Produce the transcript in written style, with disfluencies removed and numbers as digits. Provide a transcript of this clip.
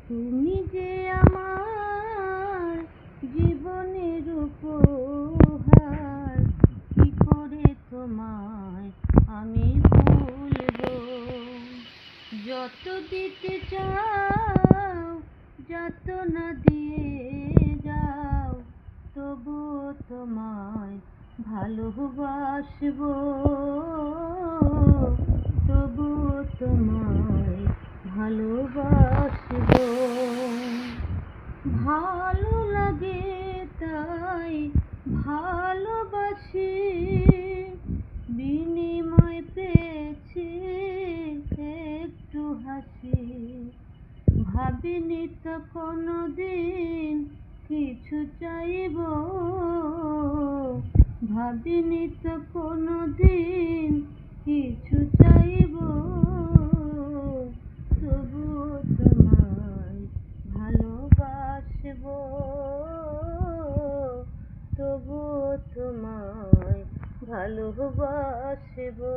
তুমি যে আমার জীবনের উপহার, কি করে তোমায় আমি ভুলবো। যত দিতে চাও যত না দিয়ে যাও, তবুও তোমায় ভালোবাসবো, তবুও তোমায় ভালোবাসবো। ভালো লাগে তাই ভালোবাসি, বিনিময় পেয়েছি একটু হাসি। ভাবিনি তো কোনোদিন কিছু চাইবো, ভাবিনি তো কোনোদিন কিছু চাইবো, তবুও তোমায় ভালোবাসবো, তবুও তোমায় ভালোবাসবো।